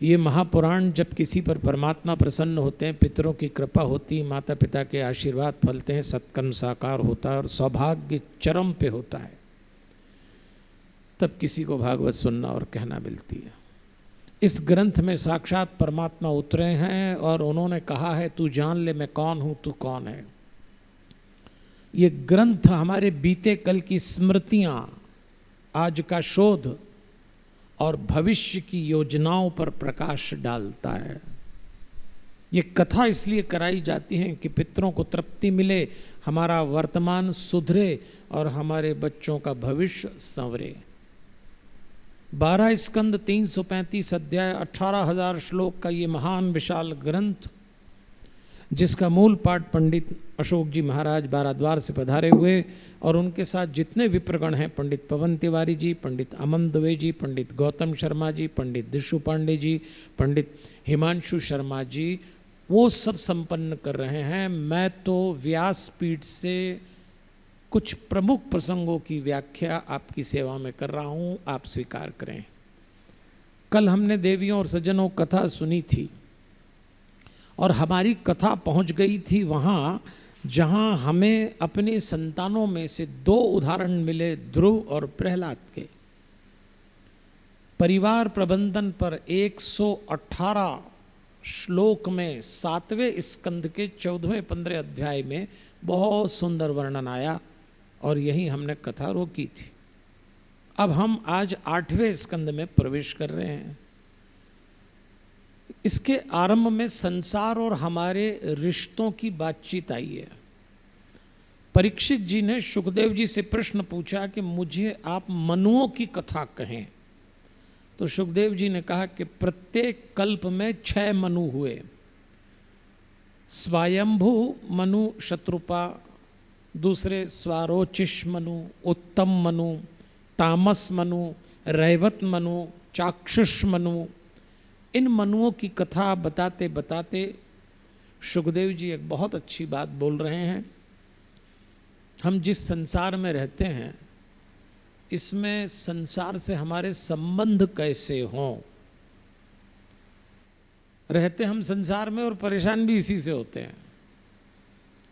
ये महापुराण जब किसी पर परमात्मा प्रसन्न होते हैं, पितरों की कृपा होती, माता पिता के आशीर्वाद फलते हैं, सत्कर्म साकार होता है और सौभाग्य चरम पे होता है, तब किसी को भागवत सुनना और कहना मिलती है। इस ग्रंथ में साक्षात परमात्मा उतरे हैं और उन्होंने कहा है, तू जान ले मैं कौन हूँ, तू कौन है। ये ग्रंथ हमारे बीते कल की स्मृतियाँ, आज का शोध और भविष्य की योजनाओं पर प्रकाश डालता है। ये कथा इसलिए कराई जाती है कि पितरों को तृप्ति मिले, हमारा वर्तमान सुधरे और हमारे बच्चों का भविष्य संवरे। 12 स्कंद, 335 अध्याय, 18,000 श्लोक का ये महान विशाल ग्रंथ, जिसका मूल पाठ पंडित अशोक जी महाराज बाराद्वार से पधारे हुए और उनके साथ जितने विप्रगण हैं, पंडित पवन तिवारी जी, पंडित अमन दवे जी, पंडित गौतम शर्मा जी, पंडित दिशु पांडे जी, पंडित हिमांशु शर्मा जी, वो सब संपन्न कर रहे हैं। मैं तो व्यासपीठ से कुछ प्रमुख प्रसंगों की व्याख्या आपकी सेवा में कर रहा हूँ, आप स्वीकार करें। कल हमने देवियों और सज्जनों कथा सुनी थी और हमारी कथा पहुँच गई थी वहाँ जहाँ हमें अपने संतानों में से 2 उदाहरण मिले, ध्रुव और प्रहलाद के। परिवार प्रबंधन पर 118 श्लोक में 7वें स्कंद के 14वें-15 अध्याय में बहुत सुंदर वर्णन आया और यही हमने कथा रोकी थी। अब हम आज 8वें स्कंद में प्रवेश कर रहे हैं। इसके आरंभ में संसार और हमारे रिश्तों की बातचीत आई है। परीक्षित जी ने सुखदेव जी से प्रश्न पूछा कि मुझे आप मनुओं की कथा कहें, तो सुखदेव जी ने कहा कि प्रत्येक कल्प में 6 मनु हुए। स्वायंभू मनु शत्रुपा, दूसरे स्वारोचिष मनु, उत्तम मनु, तामस मनु, रैवत मनु, चाक्षुष मनु। इन मनुओं की कथा बताते बताते सुखदेव जी एक बहुत अच्छी बात बोल रहे हैं। हम जिस संसार में रहते हैं, इसमें संसार से हमारे संबंध कैसे हों। रहते हम संसार में और परेशान भी इसी से होते हैं।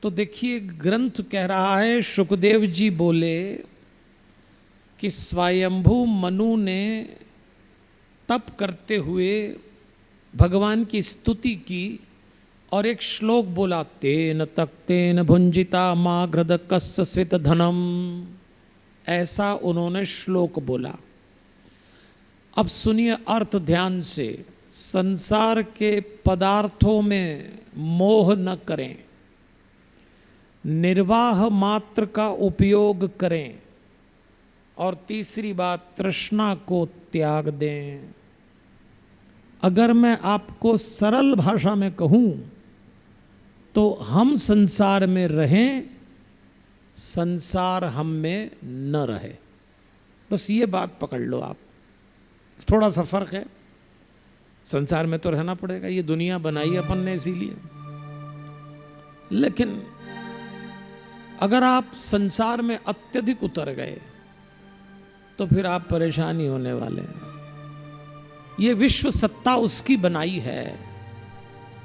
तो देखिए, ग्रंथ कह रहा है, सुखदेव जी बोले कि स्वयंभू मनु ने तप करते हुए भगवान की स्तुति की और एक श्लोक बोला, तेन तक्तेन भुंजिता माघ्रद कस्य स्वित धनम। ऐसा उन्होंने श्लोक बोला। अब सुनिए अर्थ ध्यान से। संसार के पदार्थों में मोह न करें, निर्वाह मात्र का उपयोग करें और तीसरी बात, तृष्णा को त्याग दें। अगर मैं आपको सरल भाषा में कहूं तो हम संसार में रहें, संसार हम में न रहे। बस ये बात पकड़ लो आप। थोड़ा सा फर्क है। संसार में तो रहना पड़ेगा, ये दुनिया बनाई अपन ने इसीलिए। लेकिन अगर आप संसार में अत्यधिक उतर गए तो फिर आप परेशानी होने वाले हैं। ये विश्व सत्ता उसकी बनाई है।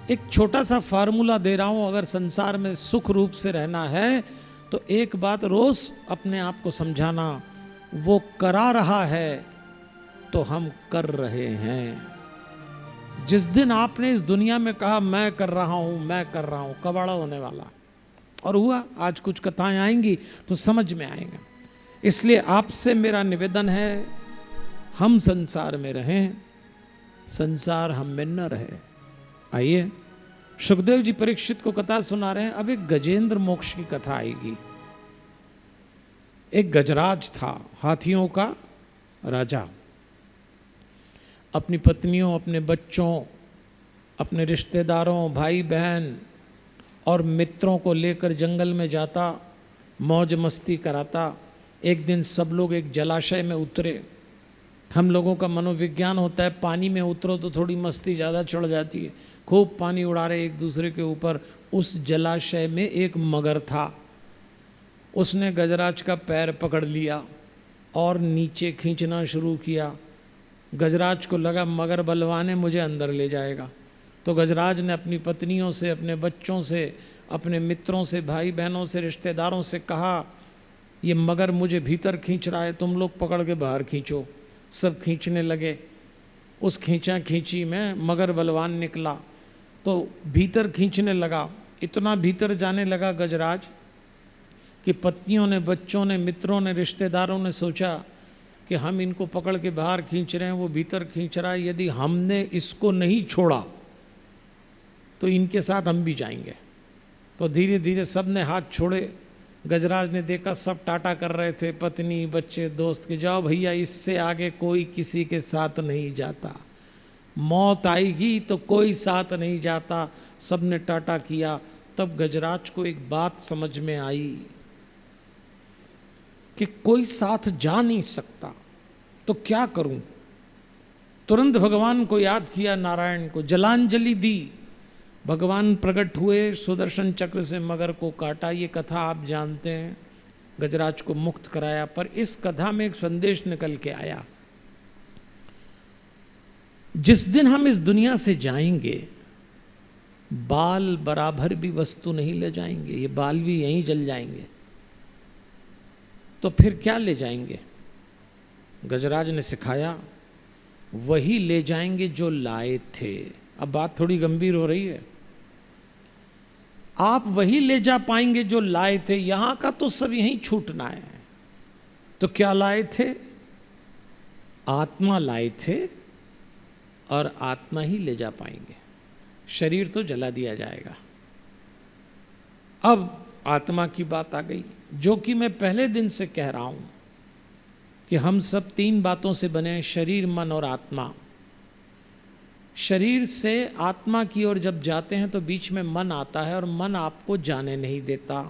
एक छोटा सा फार्मूला दे रहा हूं, अगर संसार में सुख रूप से रहना है तो एक बात रोज अपने आप को समझाना, वो करा रहा है तो हम कर रहे हैं। जिस दिन आपने इस दुनिया में कहा मैं कर रहा हूं, मैं कर रहा हूं, कबाड़ा होने वाला। और हुआ। आज कुछ कथाएं आएंगी तो समझ में आएंगे। इसलिए आपसे मेरा निवेदन है, हम संसार में रहें, संसार हम में न रहे। आइए, सुखदेव जी परीक्षित को कथा सुना रहे हैं। अब एक गजेंद्र मोक्ष की कथा आएगी। एक गजराज था, हाथियों का राजा। अपनी पत्नियों, अपने बच्चों, अपने रिश्तेदारों, भाई बहन और मित्रों को लेकर जंगल में जाता, मौज मस्ती कराता। एक दिन सब लोग एक जलाशय में उतरे। हम लोगों का मनोविज्ञान होता है, पानी में उतरो तो थोड़ी मस्ती ज़्यादा चढ़ जाती है। खूब पानी उड़ा रहे एक दूसरे के ऊपर। उस जलाशय में एक मगर था। उसने गजराज का पैर पकड़ लिया और नीचे खींचना शुरू किया गजराज को लगा मगर बलवान है, मुझे अंदर ले जाएगा। तो गजराज ने अपनी पत्नियों से, अपने बच्चों से, अपने मित्रों से, भाई बहनों से, रिश्तेदारों से कहा, ये मगर मुझे भीतर खींच रहा है, तुम लोग पकड़ के बाहर खींचो। सब खींचने लगे। उस खींचा खींची में मगर बलवान निकला तो भीतर खींचने लगा। इतना भीतर जाने लगा गजराज कि पत्नियों ने, बच्चों ने, मित्रों ने, रिश्तेदारों ने सोचा कि हम इनको पकड़ के बाहर खींच रहे हैं, वो भीतर खींच रहा है, यदि हमने इसको नहीं छोड़ा तो इनके साथ हम भी जाएंगे। तो धीरे धीरे सब ने हाथ छोड़े। गजराज ने देखा सब टाटा कर रहे थे, पत्नी, बच्चे, दोस्त, के जाओ भैया, इससे आगे कोई किसी के साथ नहीं जाता, मौत आएगी तो कोई साथ नहीं जाता। सब ने टाटा किया। तब गजराज को एक बात समझ में आई कि कोई साथ जा नहीं सकता, तो क्या करूं। तुरंत भगवान को याद किया, नारायण को जलांजलि दी। भगवान प्रकट हुए, सुदर्शन चक्र से मगर को काटा। ये कथा आप जानते हैं, गजराज को मुक्त कराया। पर इस कथा में एक संदेश निकल के आया, जिस दिन हम इस दुनिया से जाएंगे, बाल बराबर भी वस्तु नहीं ले जाएंगे, ये बाल भी यहीं जल जाएंगे। तो फिर क्या ले जाएंगे? गजराज ने सिखाया, वही ले जाएंगे जो लाए थे। अब बात थोड़ी गंभीर हो रही है। आप वही ले जा पाएंगे जो लाए थे, यहां का तो सब यहीं छूटना है। तो क्या लाए थे? आत्मा लाए थे और आत्मा ही ले जा पाएंगे। शरीर तो जला दिया जाएगा। अब आत्मा की बात आ गई, जो कि मैं पहले दिन से कह रहा हूं कि हम सब 3 बातों से बने हैं, शरीर, मन और आत्मा। शरीर से आत्मा की ओर जब जाते हैं तो बीच में मन आता है, और मन आपको जाने नहीं देता,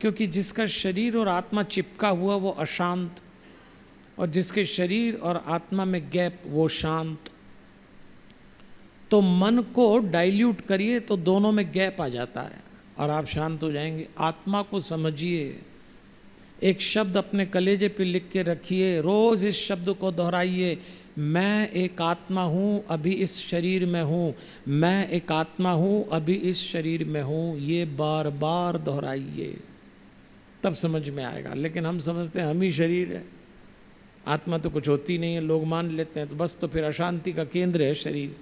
क्योंकि जिसका शरीर और आत्मा चिपका हुआ वो अशांत, और जिसके शरीर और आत्मा में गैप वो शांत। तो मन को डाइल्यूट करिए तो दोनों में गैप आ जाता है और आप शांत हो जाएंगे। आत्मा को समझिए, एक शब्द अपने कलेजे पे लिख के रखिए, रोज इस शब्द को दोहराइए, मैं एक आत्मा हूँ, अभी इस शरीर में हूँ, मैं एक आत्मा हूँ, अभी इस शरीर में हूँ। ये बार बार दोहराइए, तब समझ में आएगा। लेकिन हम समझते हैं हम ही शरीर है, आत्मा तो कुछ होती नहीं है, लोग मान लेते हैं, तो बस, तो फिर अशांति का केंद्र है शरीर।